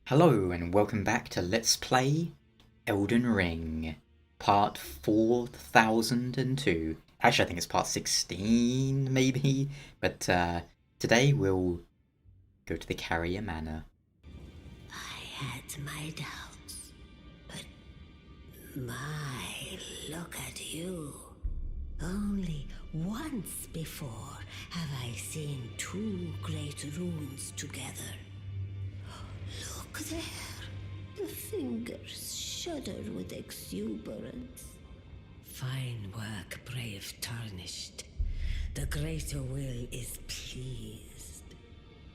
Hello and welcome back to Let's Play Elden Ring, part 4002. Actually, I think it's part 16, maybe, but today we'll go to the Carian Manor. I had my doubts, but look at you. Only once before have I seen two great runes together. Look there. The fingers shudder with exuberance. Fine work, brave Tarnished. The greater will is pleased.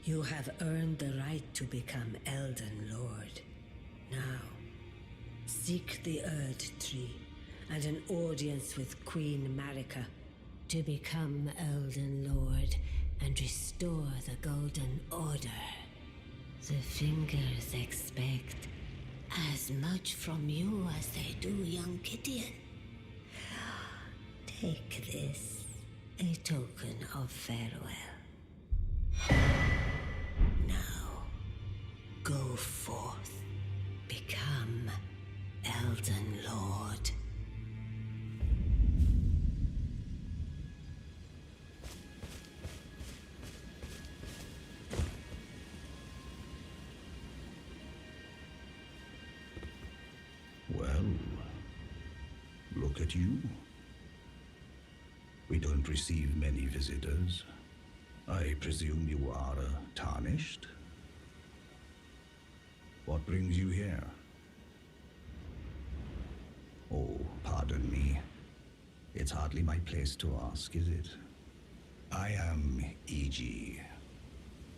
You have earned the right to become Elden Lord. Now, seek the Erd Tree and an audience with Queen Marika to become Elden Lord and restore the Golden Order. The fingers expect as much from you as they do young Gideon. Take this, a token of farewell. Now, go forth, become Elden Lord. Well, look at you. We don't receive many visitors. I presume you are tarnished? What brings you here? Oh, pardon me. It's hardly my place to ask, is it? I am E.G.,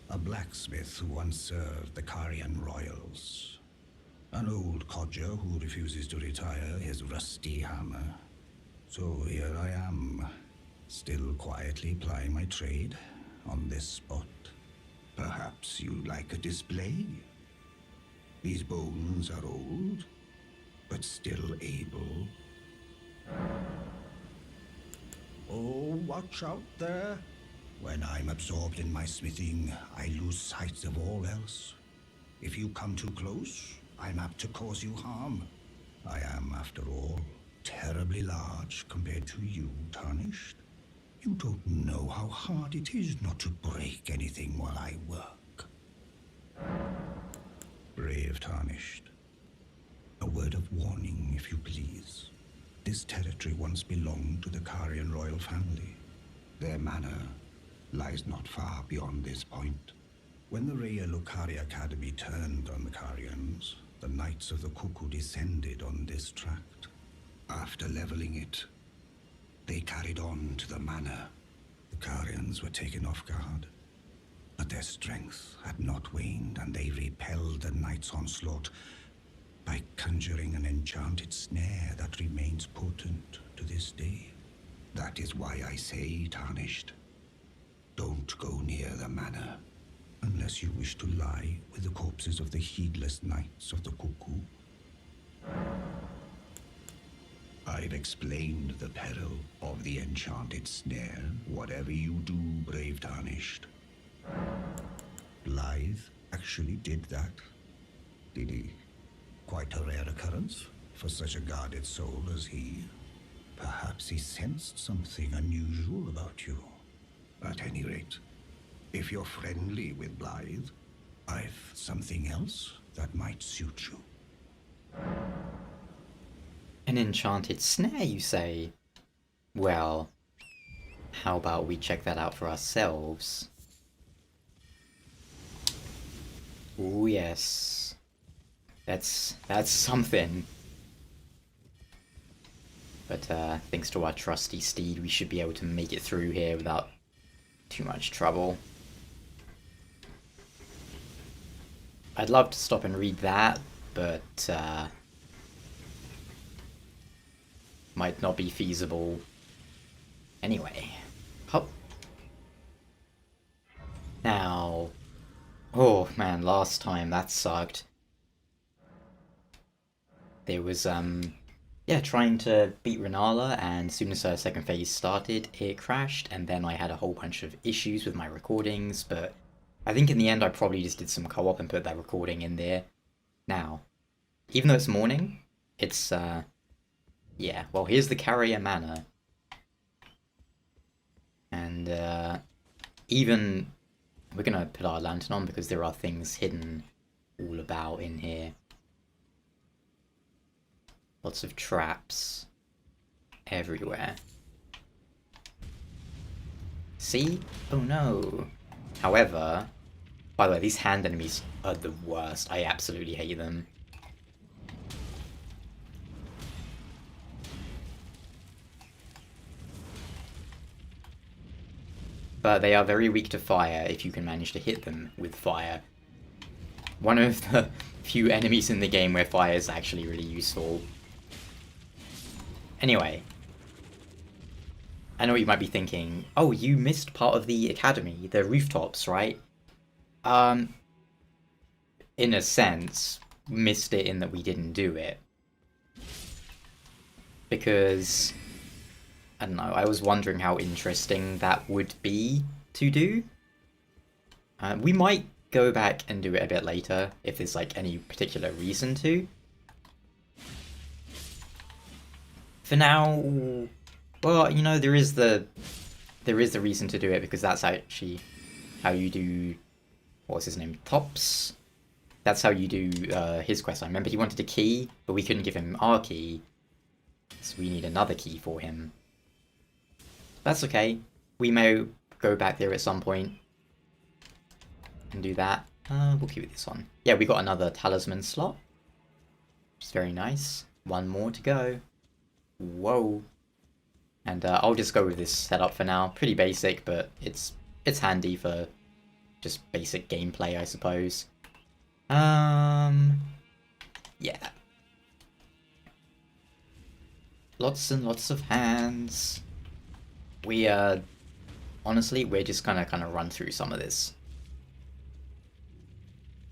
a blacksmith who once served the Carian royals. An old codger who refuses to retire his rusty hammer. So here I am, still quietly plying my trade on this spot. Perhaps you'd like a display? These bones are old, but still able. Oh, watch out there. When I'm absorbed in my smithing, I lose sight of all else. If you come too close, I'm apt to cause you harm. I am, after all, terribly large compared to you, Tarnished. You don't know how hard it is not to break anything while I work. Brave Tarnished. A word of warning, if you please. This territory once belonged to the Carian royal family. Their manor lies not far beyond this point. When the Raya Lucari Academy turned on the Carians, the Knights of the Cuckoo descended on this tract. After leveling it, they carried on to the manor. The Carians were taken off guard, but their strength had not waned, and they repelled the Knights' onslaught by conjuring an enchanted snare that remains potent to this day. That is why I say, Tarnished, don't go near the manor, unless you wish to lie with the corpses of the heedless Knights of the Cuckoo. I've explained the peril of the enchanted snare. Whatever you do, brave Tarnished. Blythe actually did that, did he? Quite a rare occurrence for such a guarded soul as he. Perhaps he sensed something unusual about you. At any rate, if you're friendly with Blythe, I've something else that might suit you. An enchanted snare, you say? Well, how about we check that out for ourselves? Oh yes. That's something. But thanks to our trusty steed, we should be able to make it through here without too much trouble. I'd love to stop and read that, but might not be feasible anyway. Hop. Now, oh man, last time that sucked. There was yeah, trying to beat Renala, and as soon as our second phase started, it crashed, and then I had a whole bunch of issues with my recordings, but I think in the end I probably just did some co-op and put that recording in there. Now, even though it's morning, it's, yeah, well, here's the Carian Manor. And, even, we're gonna put our lantern on because there are things hidden all about in here. Lots of traps everywhere. See? Oh no. However, by the way, these hand enemies are the worst. I absolutely hate them. But they are very weak to fire if you can manage to hit them with fire. One of the few enemies in the game where fire is actually really useful. Anyway, I know what you might be thinking. Oh, you missed part of the academy, the rooftops, right? In a sense, missed it in that we didn't do it. Because, I don't know, I was wondering how interesting that would be to do. We might go back and do it a bit later, if there's like any particular reason to. For now, well, you know, there is the reason to do it because that's actually how you do, what's his name, Tops? That's how you do his quest. I remember he wanted a key, but we couldn't give him our key, so we need another key for him. That's okay. We may go back there at some point and do that. We'll keep this one. Yeah, we got another talisman slot, which is very nice. One more to go. Whoa. And I'll just go with this setup for now. Pretty basic, but it's handy for just basic gameplay, I suppose. Yeah. Lots and lots of hands. We honestly, we're just gonna kind of run through some of this.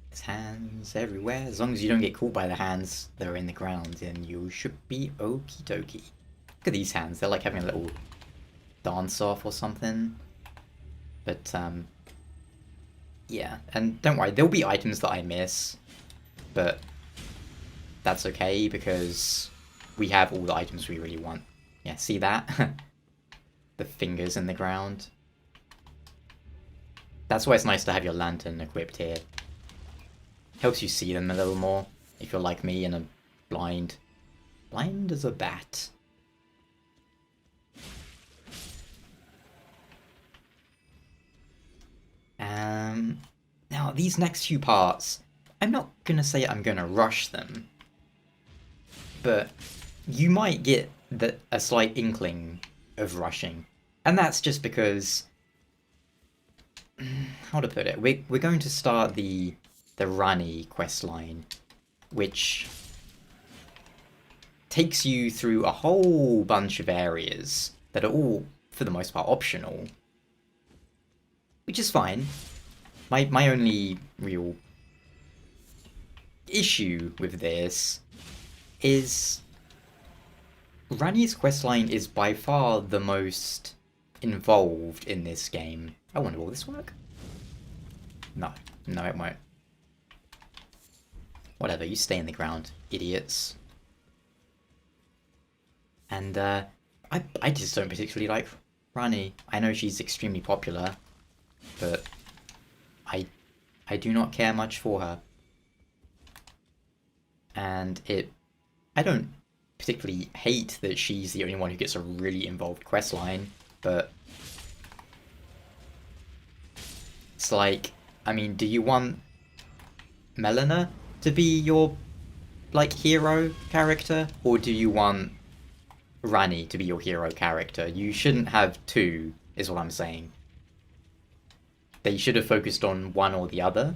There's hands everywhere. As long as you don't get caught by the hands that are in the ground, then you should be okie dokie. Look at these hands. They're like having a little dance-off or something. But, yeah. And don't worry, there'll be items that I miss. But that's okay, because we have all the items we really want. Yeah, see that? The fingers in the ground. That's why it's nice to have your lantern equipped here. Helps you see them a little more, if you're like me and are blind. Blind as a bat. Now, these next few parts, I'm not gonna say I'm gonna rush them, but you might get a slight inkling of rushing, and that's just because, how to put it, we're going to start the Ranni questline, which takes you through a whole bunch of areas that are all, for the most part, optional. Which is fine. My only real issue with this is Ranni's questline is by far the most involved in this game. I wonder, will this work? No. No, it won't. Whatever, you stay in the ground, idiots. And, I just don't particularly like Ranni. I know she's extremely popular, but I do not care much for her. And I don't particularly hate that she's the only one who gets a really involved questline, but it's like, I mean, do you want Melina to be your, like, hero character, or do you want Ranni to be your hero character? You shouldn't have two, is what I'm saying. They should have focused on one or the other,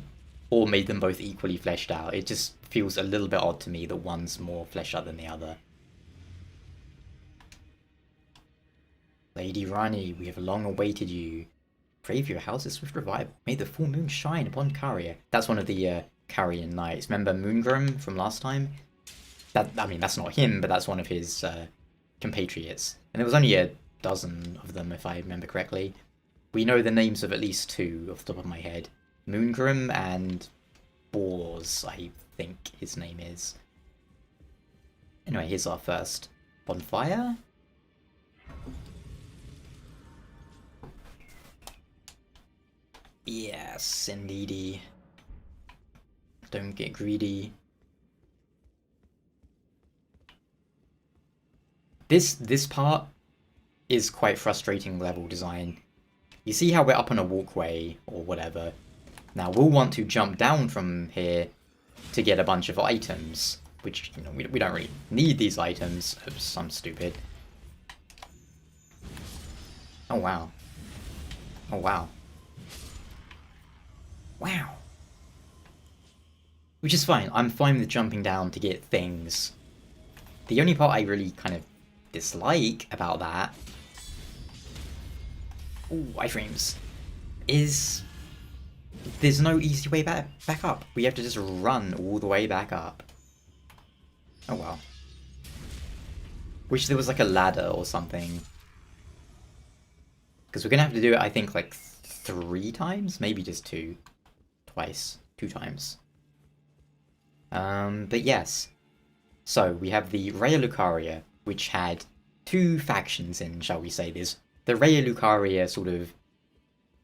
or made them both equally fleshed out. It just feels a little bit odd to me that one's more fleshed out than the other. Lady Ranni, we have long awaited you. Pray for your house's swift revival. May the full moon shine upon Carian. That's one of the Carian knights. Remember Moongrim from last time? I mean, that's not him, but that's one of his compatriots. And there was only a dozen of them, if I remember correctly. We know the names of at least two off the top of my head. Moongrim and Bors Jaws, I think his name is. Anyway, here's our first bonfire. Yes, indeedy. Don't get greedy. This part is quite frustrating level design. You see how we're up on a walkway or whatever. Now we'll want to jump down from here to get a bunch of items, which, you know, we don't really need these items. Oops, I'm stupid. Oh wow. Oh wow. Wow. Which is fine. I'm fine with jumping down to get things. The only part I really kind of dislike about that, ooh, iframes, is there's no easy way back up. We have to just run all the way back up. Oh well. Wish there was like a ladder or something. Because we're gonna have to do it, I think, like 3 times? Maybe just 2. Twice. 2 times. But yes. So, we have the Raya Lucaria, which had 2 factions in, shall we say. There's the Raya Lucaria sort of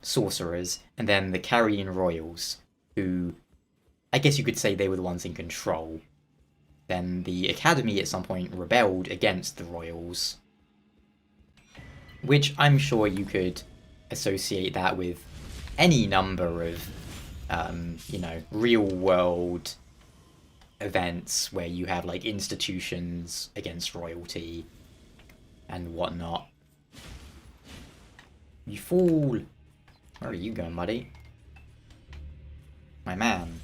sorcerers, and then the Carian royals, who I guess you could say they were the ones in control. Then the Academy at some point rebelled against the royals, which I'm sure you could associate that with any number of, you know, real-world events where you have, like, institutions against royalty and whatnot. You fool! Where are you going, buddy? My man.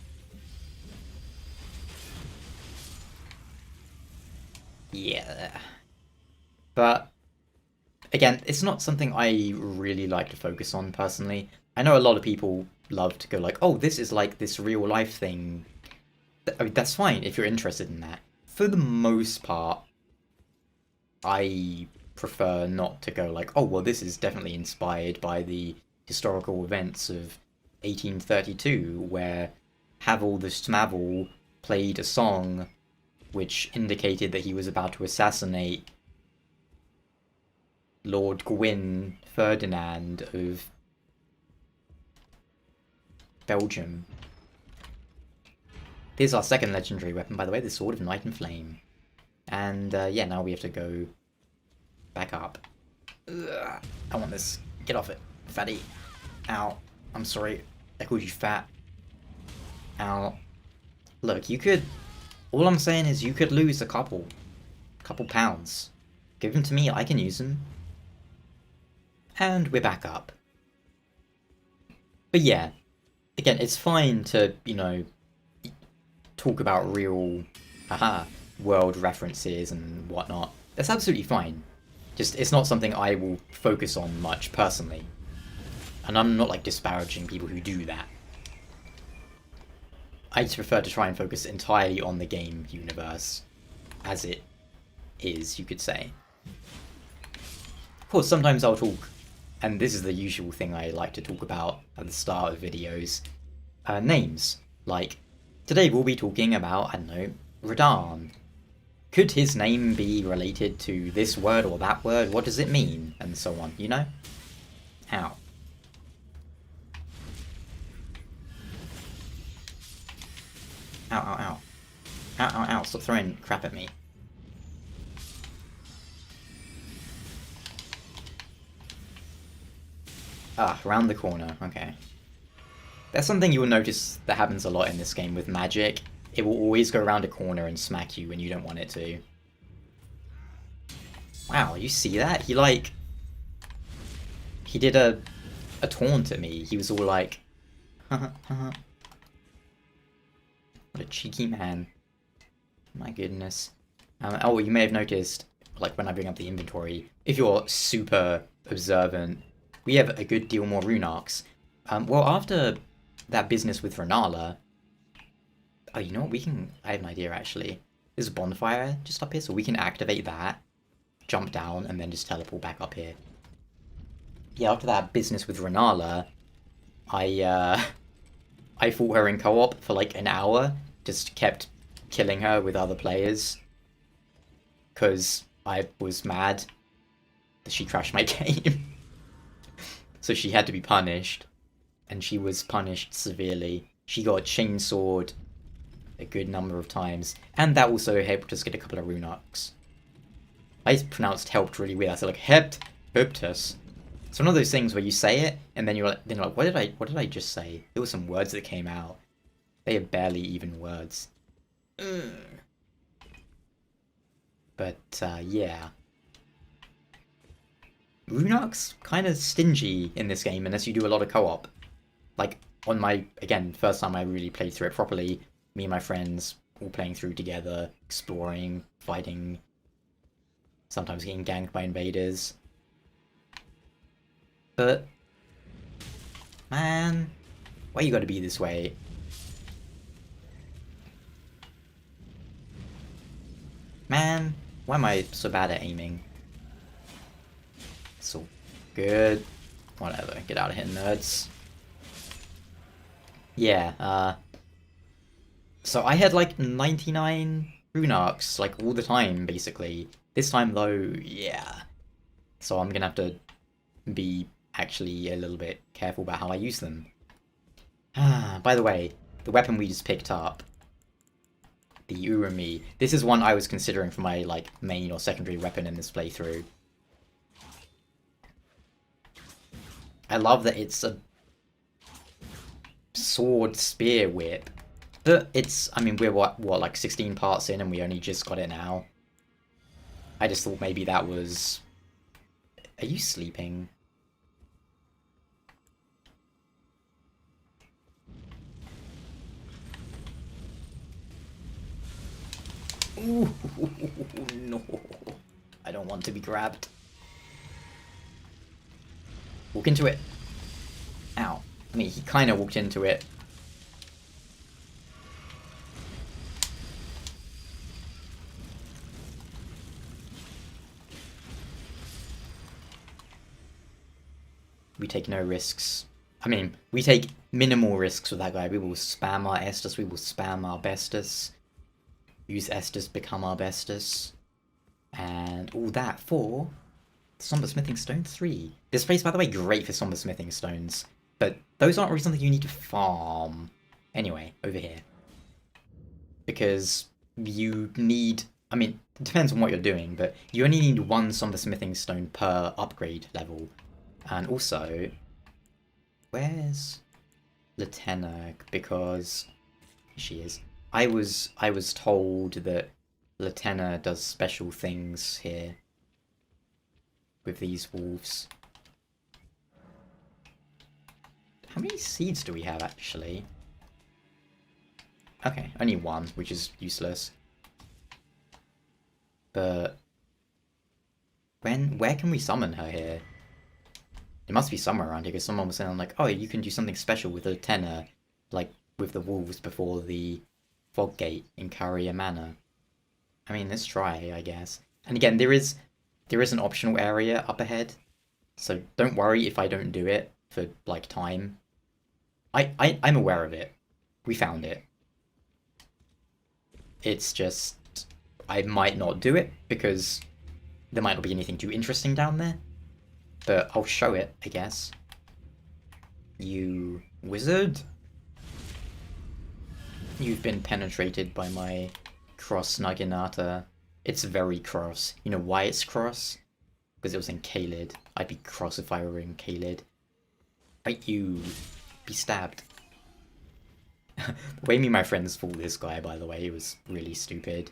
Yeah. But again, it's not something I really like to focus on personally. I know a lot of people love to go like, oh, this is like this real life thing. I mean, that's fine if you're interested in that. For the most part, I prefer not to go like, oh, well, this is definitely inspired by the historical events of 1832, where Havel the Smavel played a song which indicated that he was about to assassinate Lord Gwyn Ferdinand of Belgium. Here's our second legendary weapon, by the way, the Sword of Night and Flame. And, yeah, now we have to go back up. Ugh, I want this. Get off it, fatty. Ow. I'm sorry. I called you fat. Ow. Look, you could... All I'm saying is you could lose a couple pounds. Give them to me, I can use them. And we're back up. But yeah, again, it's fine to, you know, talk about real, world references and whatnot. That's absolutely fine. Just, it's not something I will focus on much personally. And I'm not, like, disparaging people who do that. I just prefer to try and focus entirely on the game universe, as it is, you could say. Of course, sometimes I'll talk, and this is the usual thing I like to talk about at the start of videos, names. Like, today we'll be talking about, I don't know, Radahn. Could his name be related to this word or that word? What does it mean? And so on, you know? Ow. Ow, ow, ow. Ow, ow, ow. Stop throwing crap at me. Ah, round the corner. Okay. That's something you will notice that happens a lot in this game with magic. It will always go around a corner and smack you when you don't want it to. Wow, you see that? He, like... He did a taunt at me. He was all like... Haha, haha. What a cheeky man. My goodness. Oh, you may have noticed, like when I bring up the inventory, if you're super observant, we have a good deal more rune arcs. Well, after that business with Rennala... Oh, you know what? We can... I have an idea, actually. There's a bonfire just up here, so we can activate that, jump down, and then just teleport back up here. Yeah, after that business with Rennala, I I fought her in co-op for like an hour, just kept killing her with other players, because I was mad that she crashed my game. So she had to be punished, and she was punished severely. She got chainsawed a good number of times, and that also helped us get a couple of rune arcs. I pronounced helped really weird. I said like helped us. It's one of those things where you say it, and then you're like, what did I just say? There were some words that came out. They are barely even words. But yeah. Rune arcs kind of stingy in this game unless you do a lot of co-op. Like on my, again, first time I really played through it properly, me and my friends all playing through together, exploring, fighting, sometimes getting ganked by invaders. But man, why you gotta be this way? Man, why am I so bad at aiming? It's all good. Whatever, get out of here, nerds. Yeah, so I had like 99 rune arcs, like all the time, basically. This time though, yeah. So I'm gonna have to be actually a little bit careful about how I use them. By the way, the weapon we just picked up, the Urumi, this is one I was considering for my like main or secondary weapon in this playthrough. I love that it's a sword spear whip. But it's, I mean, we're what, like 16 parts in and we only just got it now. I just thought maybe that was... Are you sleeping? Ooh, no. I don't want to be grabbed. Walk into it. Ow. I mean, he kind of walked into it. We take no risks. I mean, we take minimal risks with that guy. We will spam our Estus, we will spam our Bestus. Use Estus, become our Bestus. And all that for Somber Smithing Stone 3. This place, by the way, great for Somber Smithing Stones. But those aren't really something you need to farm. Anyway, over here. Because you need... I mean, it depends on what you're doing, but you only need one Somber Smithing Stone per upgrade level. And also, where's Latenna? Because she is. I was told that Latenna does special things here with these wolves. How many seeds do we have actually? Okay, only one, which is useless. But where can we summon her here? It must be somewhere around here, because someone was saying, like, oh, you can do something special with Latenna, like, with the wolves before the fog gate in Carian Manor. I mean, let's try, I guess. And again, there is an optional area up ahead, so don't worry if I don't do it for, like, time. I'm aware of it. We found it. It's just, I might not do it, because there might not be anything too interesting down there. But I'll show it, I guess. You wizard? You've been penetrated by my cross Naginata. It's very cross. You know why it's cross? Because it was in Kaled. I'd be cross if I were in Kaled. Right, you be stabbed. The way me and my friends fought this guy, by the way, was really stupid.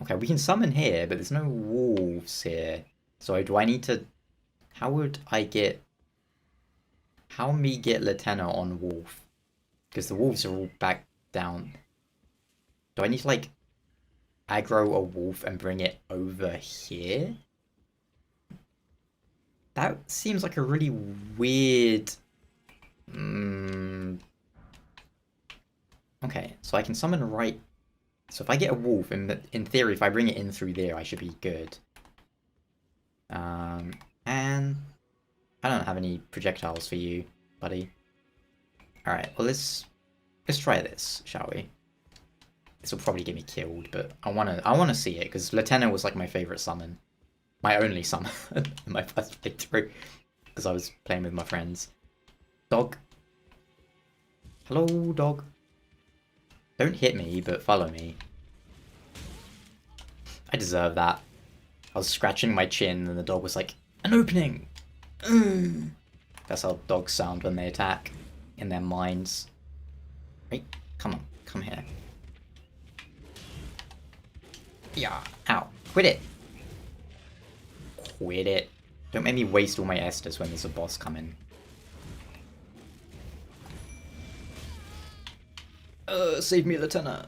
Okay, we can summon here, but there's no wolves here. So do I need to... How would I get... How me get Latenna on wolf? Because the wolves are all back down. Do I need to, like, aggro a wolf and bring it over here? That seems like a really weird... Okay, so I can summon right... So if I get a wolf, in theory, if I bring it in through there, I should be good. And I don't have any projectiles for you, buddy. Alright, well let's try this, shall we? This will probably get me killed, but I wanna see it, because Latenna was like my favourite summon. My only summon in my first playthrough. Because I was playing with my friends. Dog. Hello, dog. Don't hit me, but follow me. I deserve that. I was scratching my chin and the dog was like, an opening! That's how dogs sound when they attack. In their minds. Right? Come on. Come here. Yeah. Ow. Quit it. Quit it. Don't make me waste all my Estus when there's a boss coming. Save me, Latenna.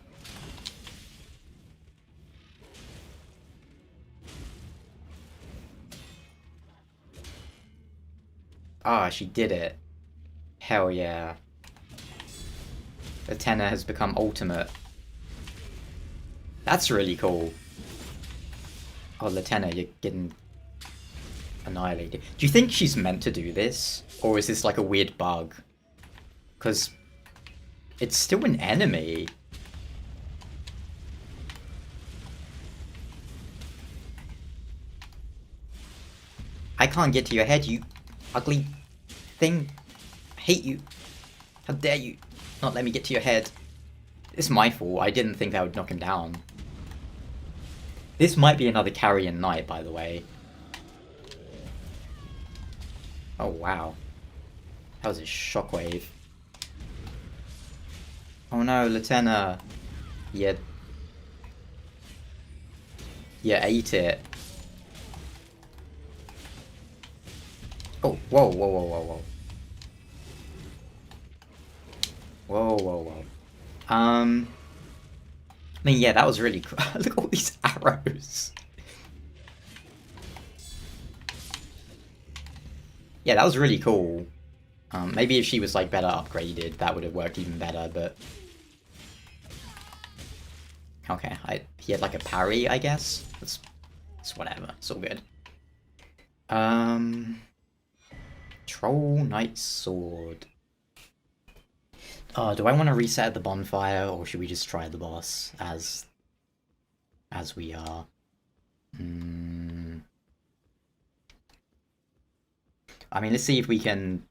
Ah, she did it. Hell yeah. Latenna has become ultimate. That's really cool. Oh, Latenna, you're getting annihilated. Do you think she's meant to do this? Or is this like a weird bug? Because it's still an enemy. I can't get to your head, you ugly thing. I hate you. How dare you not let me get to your head. It's my fault. I didn't think I would knock him down. This might be another Carian knight, by the way. Oh, wow. That was a shockwave. Oh no, Latenna. You ate it. Oh, whoa, whoa, whoa, whoa, whoa. Whoa, whoa, whoa. I mean, yeah, that was really cool. Look at all these arrows. Yeah, that was really cool. Maybe if she was, like, better upgraded, that would have worked even better, but... Okay, he had, like, a parry, I guess? It's whatever. It's all good. Troll Knight Sword. Oh, do I want to reset the bonfire, or should we just try the boss as we are? I mean, let's see if we can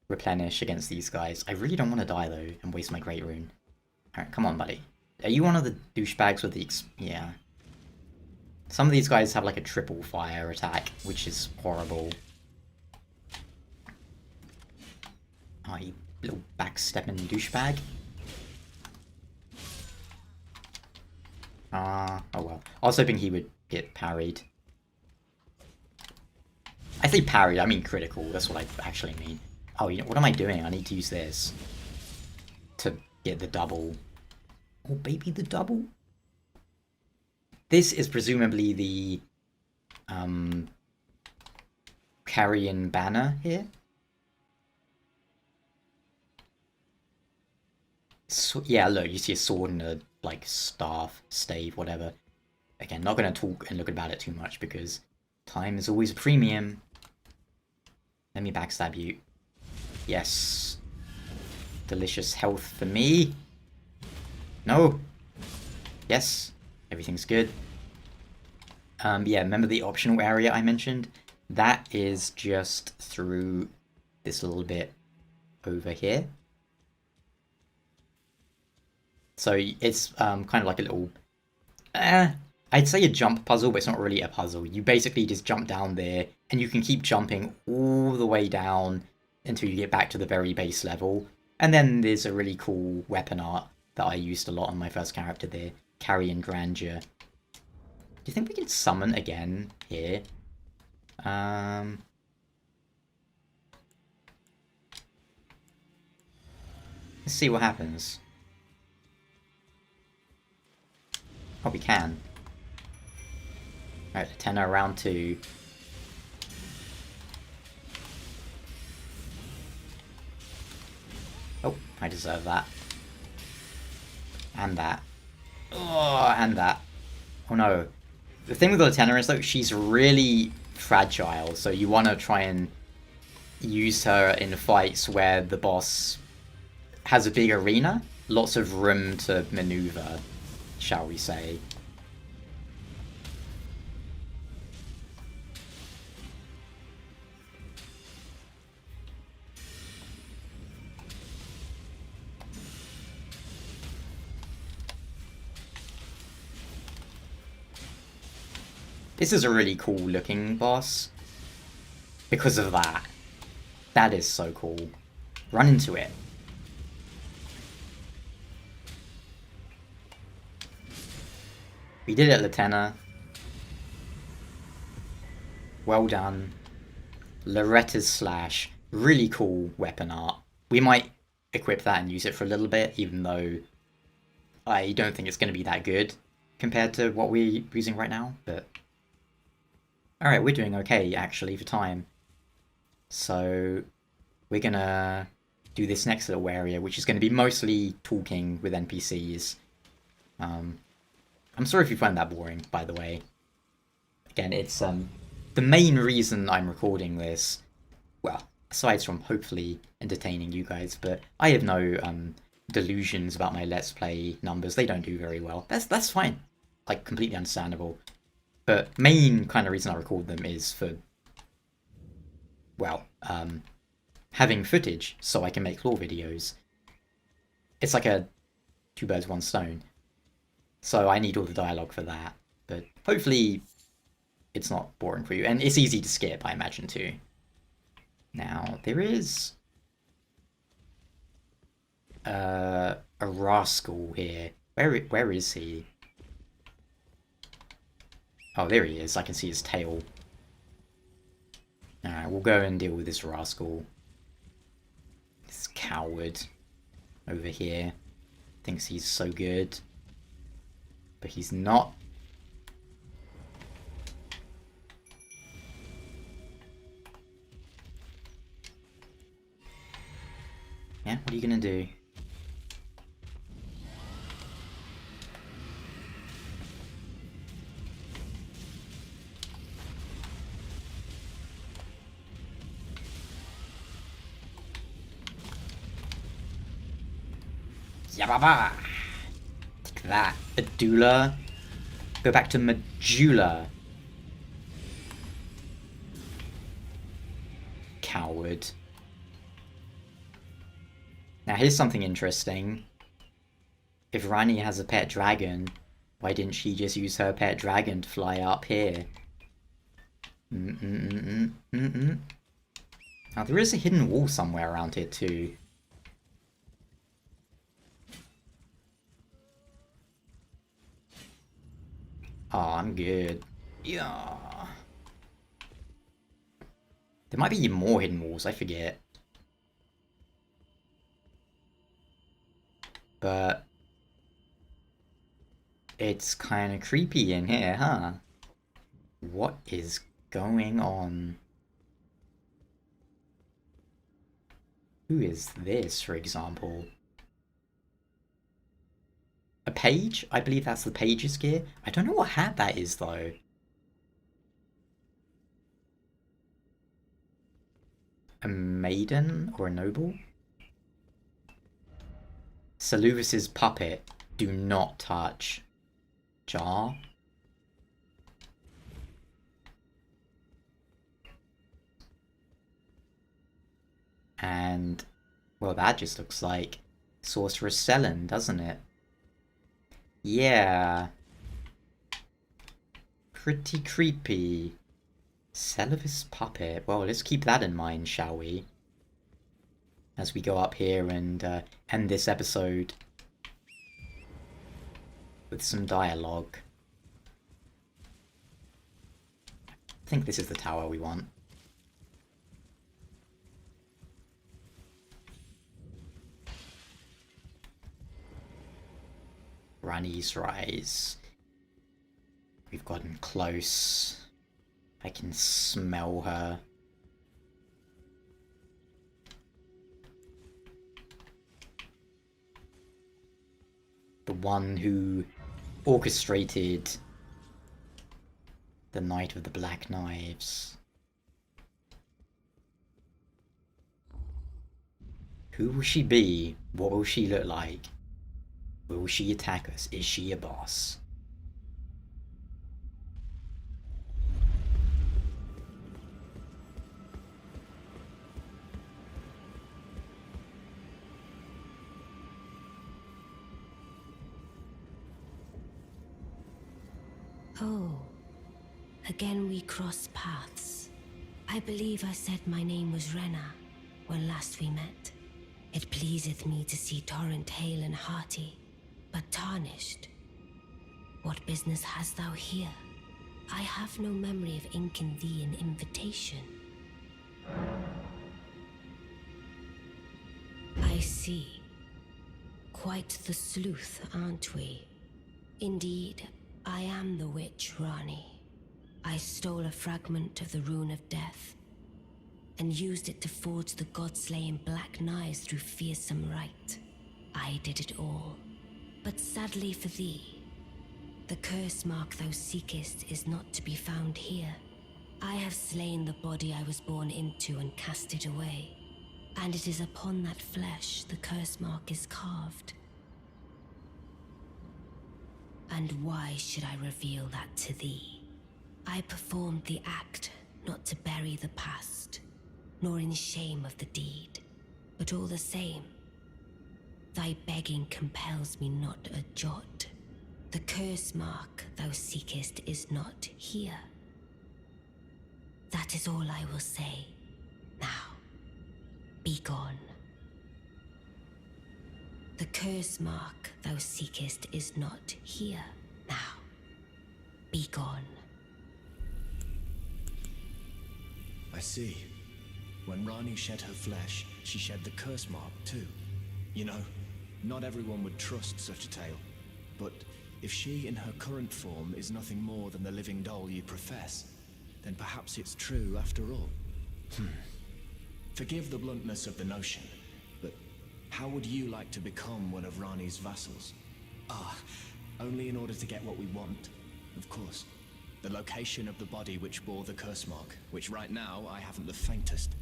replenish against these guys. I really don't want to die, though, and waste my Great Rune. Alright, come on, buddy. Are you one of the douchebags with the... Yeah. Some of these guys have, like, a triple fire attack, which is horrible. Oh, you little backstepping douchebag. Oh well. I was hoping he would get parried. I say parried, I mean critical. That's what I actually mean. Oh, you know, what am I doing? I need to use this to get the double. Oh, baby, the double. This is presumably the Carian banner here. So, yeah, look, you see a sword and a, like, staff, stave, whatever. Again, not going to talk and look about it too much because time is always a premium. Let me backstab you. Yes. Delicious health for me. No. Yes. Everything's good. Yeah, remember the optional area I mentioned? That is just through this little bit over here. So it's kind of like a little, I'd say a jump puzzle, but it's not really a puzzle. You basically just jump down there, and you can keep jumping all the way down until you get back to the very base level. And then there's a really cool weapon art that I used a lot on my first character there, Carian Grandeur. Do you think we can summon again here? Let's see what happens. Oh, we can. Alright, Latenna round 2. Oh, I deserve that. And that. Oh, and that. Oh no. The thing with Latenna is, though, she's really fragile, so you want to try and use her in fights where the boss has a big arena, lots of room to maneuver, shall we say. This is a really cool looking boss because of that. That is so cool. Run into it. We did it, Latenna. Well done. Loretta's Slash. Really cool weapon art. We might equip that and use it for a little bit, even though I don't think it's going to be that good compared to what we're using right now, but... Alright, we're doing okay, actually, for time. So, we're gonna do this next little area, which is going to be mostly talking with NPCs. I'm sorry if you find that boring, by the way. Again, it's the main reason I'm recording this, well, aside from hopefully entertaining you guys, but I have no delusions about my Let's Play numbers. They don't do very well. That's fine. Like, completely understandable. But main kind of reason I record them is for, well, having footage so I can make lore videos. It's like a two birds, one stone. So I need all the dialogue for that. But hopefully it's not boring for you. And it's easy to skip, I imagine, too. Now, there is a rascal here. Where is he? Oh, there he is. I can see his tail. Alright, we'll go and deal with this rascal. This coward over here. Thinks he's so good. But he's not. Yeah, what are you gonna do? Yababa! Take that, Adula. Go back to Majula. Coward. Now here's something interesting. If Ranni has a pet dragon, why didn't she just use her pet dragon to fly up here? Now there is a hidden wall somewhere around here too. Oh, I'm good. Yeah. There might be more hidden walls, I forget. But it's kind of creepy in here, huh? What is going on? Who is this, for example? A page? I believe that's the page's gear. I don't know what hat that is, though. A maiden or a noble? Saluvis's puppet. Do not touch. Jar? And, well, that just looks like Sorceress Selen, doesn't it? Yeah. Pretty creepy. Celavis puppet. Well, let's keep that in mind, shall we? As we go up here and end this episode with some dialogue. I think this is the tower we want. Ranni's Rise. We've gotten close. I can smell her. The one who orchestrated the Night of the Black Knives. Who will she be? What will she look like? Will she attack us? Is she a boss? Oh, again we cross paths. I believe I said my name was Renna when last we met. It pleaseth me to see Torrent hale and hearty, but tarnished. What business hast thou here? I have no memory of inking thee an invitation. I see. Quite the sleuth, aren't we? Indeed, I am the witch Ranni. I stole a fragment of the Rune of Death and used it to forge the god-slaying black knives through fearsome rite. I did it all. But sadly for thee, the curse mark thou seekest is not to be found here. I have slain the body I was born into and cast it away, and it is upon that flesh the curse mark is carved. And why should I reveal that to thee? I performed the act not to bury the past, nor in shame of the deed, but all the same, thy begging compels me not a jot. The curse mark thou seekest is not here. That is all I will say. Now, be gone. The curse mark thou seekest is not here. Now, be gone. I see. When Ranni shed her flesh, she shed the curse mark too. You know, not everyone would trust such a tale. But if she in her current form is nothing more than the living doll you profess, then perhaps it's true after all. Forgive the bluntness of the notion, but how would you like to become one of Ranni's vassals? Only in order to get what we want, of course. The location of the body which bore the curse mark, which right now I haven't the faintest.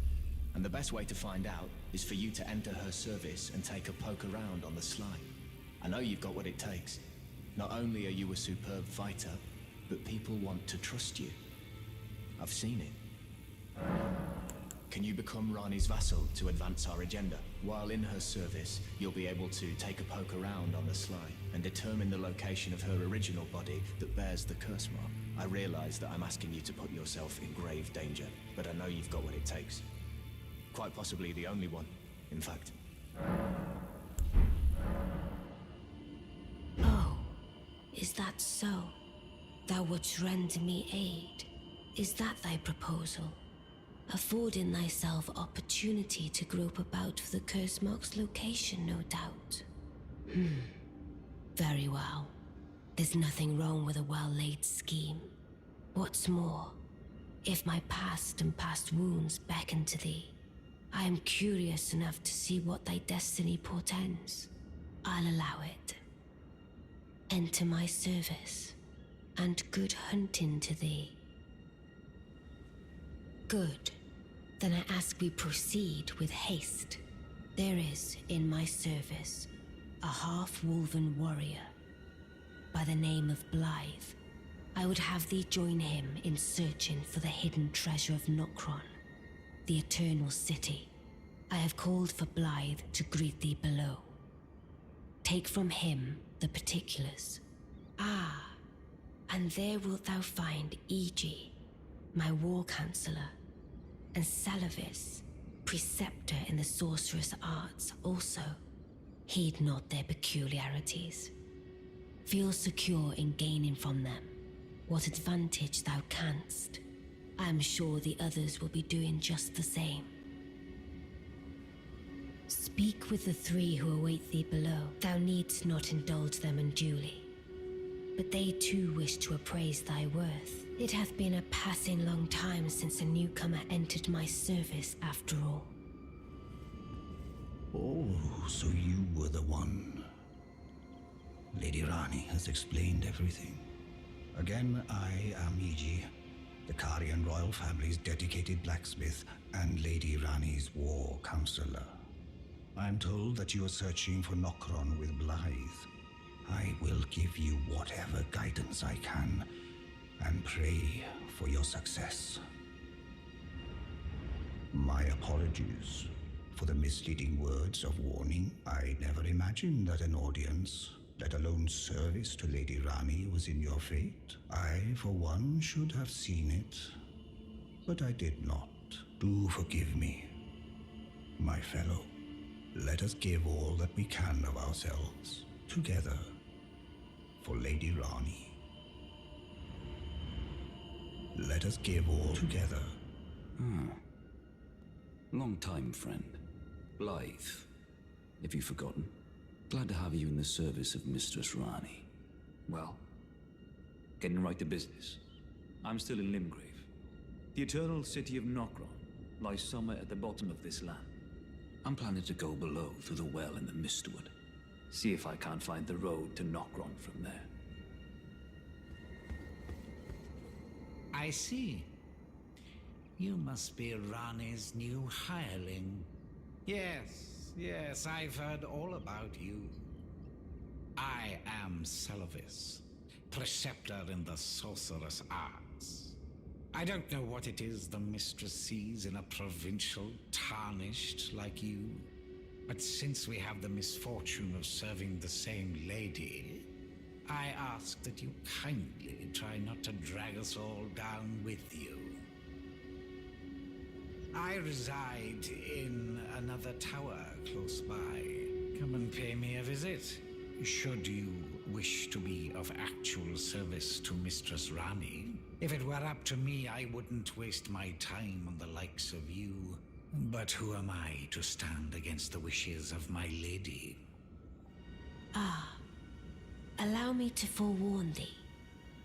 And the best way to find out is for you to enter her service and take a poke around on the sly. I know you've got what it takes. Not only are you a superb fighter, but people want to trust you. I've seen it. Can you become Ranni's vassal to advance our agenda? While in her service, you'll be able to take a poke around on the sly and determine the location of her original body that bears the curse mark. I realize that I'm asking you to put yourself in grave danger, but I know you've got what it takes. Quite possibly the only one, in fact. Oh, is that so? Thou wouldst render me aid? Is that thy proposal? Affording thyself opportunity to grope about for the curse mark's location, no doubt. Very well. There's nothing wrong with a well-laid scheme. What's more, if my past and past wounds beckon to thee, I am curious enough to see what thy destiny portends. I'll allow it. Enter my service, and good hunting to thee. Good. Then I ask we proceed with haste. There is, in my service, a half-wolven warrior by the name of Blythe. I would have thee join him in searching for the hidden treasure of Nokron, the Eternal City. I have called for Blythe to greet thee below. Take from him the particulars. And there wilt thou find Iji, my war counselor, and Salavis, preceptor in the sorcerous arts also. Heed not their peculiarities. Feel secure in gaining from them what advantage thou canst. I am sure the others will be doing just the same. Speak with the three who await thee below. Thou needst not indulge them unduly, but they too wish to appraise thy worth. It hath been a passing long time since a newcomer entered my service after all. Oh, so you were the one. Lady Ranni has explained everything. Again, I am Iji, the Carian royal family's dedicated blacksmith and Lady Ranni's war counselor. I'm told that you are searching for Nokron with Blythe. I will give you whatever guidance I can, and pray for your success. My apologies for the misleading words of warning. I never imagined that an audience, let alone service to Lady Ranni, was in your fate. I, for one, should have seen it, but I did not. Do forgive me, my fellow. Let us give all that we can of ourselves, together, for Lady Ranni. Let us give all together. Long time, friend. Blythe. Have you forgotten? Glad to have you in the service of Mistress Ranni. Well, getting right to business. I'm still in Limgrave. The eternal city of Nokron lies somewhere at the bottom of this land. I'm planning to go below through the well in the Mistwood. See if I can't find the road to Nokron from there. I see. You must be Ranni's new hireling. Yes, I've heard all about you. I am Selvis, preceptor in the sorcerous arts. I don't know what it is the mistress sees in a provincial tarnished like you, but since we have the misfortune of serving the same lady, I ask that you kindly try not to drag us all down with you. I reside in another tower close by. Come and pay me a visit, should you wish to be of actual service to Mistress Ranni. If it were up to me, I wouldn't waste my time on the likes of you. But who am I to stand against the wishes of my lady? Allow me to forewarn thee.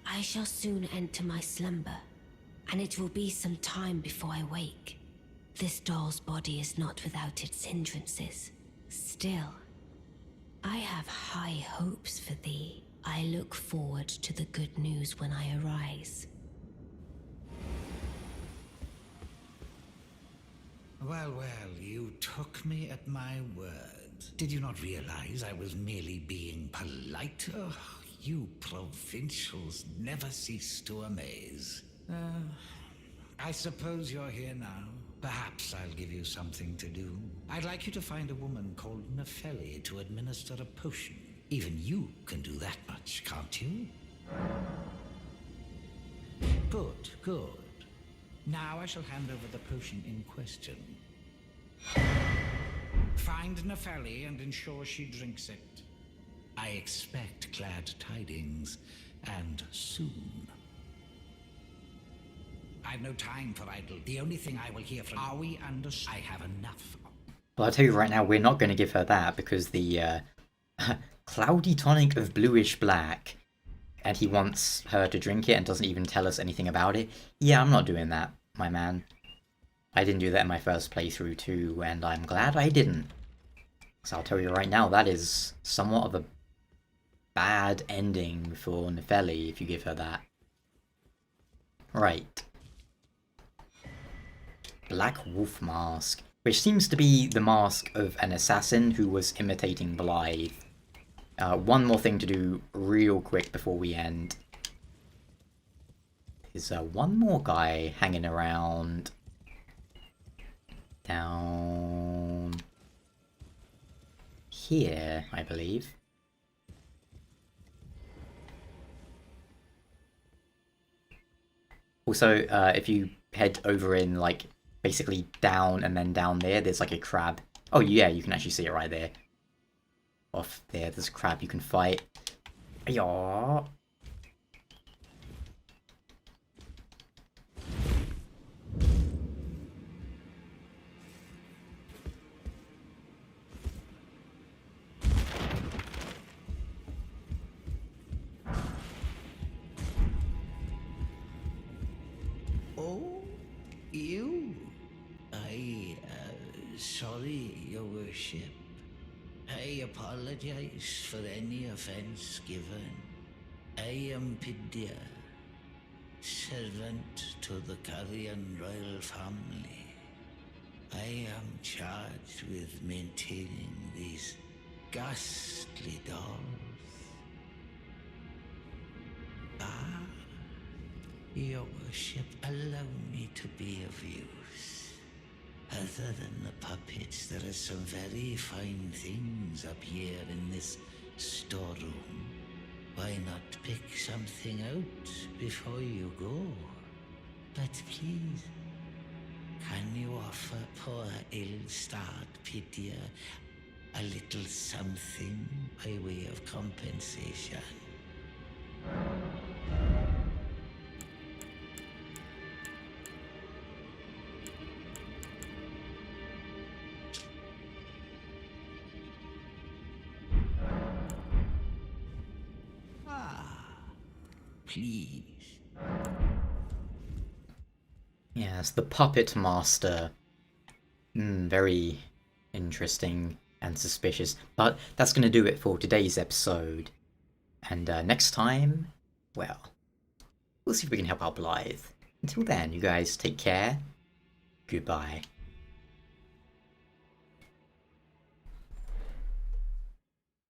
I shall soon enter my slumber, and it will be some time before I wake. This doll's body is not without its hindrances. Still, I have high hopes for thee. I look forward to the good news when I arise. Well, you took me at my word. Did you not realize I was merely being polite? Oh, you provincials never cease to amaze. I suppose you're here now. Perhaps I'll give you something to do. I'd like you to find a woman called Nefeli to administer a potion. Even you can do that much, can't you? Good. Now I shall hand over the potion in question. Find Nefeli and ensure she drinks it. I expect glad tidings, and soon. I've no time for idle. The only thing I will hear from... Are we understood? I have enough. Well, I'll tell you right now, we're not going to give her that because the cloudy tonic of bluish black, and he wants her to drink it and doesn't even tell us anything about it. Yeah, I'm not doing that, my man. I didn't do that in my first playthrough too, and I'm glad I didn't. So I'll tell you right now, that is somewhat of a bad ending for Nefeli if you give her that. Right. Black Wolf Mask, which seems to be the mask of an assassin who was imitating Blythe. One more thing to do real quick before we end. There's one more guy hanging around down here, I believe. Also, if you head over in, like, basically down and then down there, there's like a crab. Oh yeah, you can actually see it right there. Off there, there's a crab you can fight. Yaw. Oh, you? Sorry, Your Worship. I apologize for any offense given. I am Pidia, servant to the Carian royal family. I am charged with maintaining these ghastly dolls. Ah, your worship, allow me to be of use. Other than the puppets, there are some very fine things up here in this storeroom. Why not pick something out before you go? But please, can you offer poor ill-starred Pythia a little something by way of compensation? Please. Yes, the Puppet Master. Very interesting and suspicious. But that's going to do it for today's episode. And next time, well, we'll see if we can help out Blythe. Until then, you guys take care. Goodbye.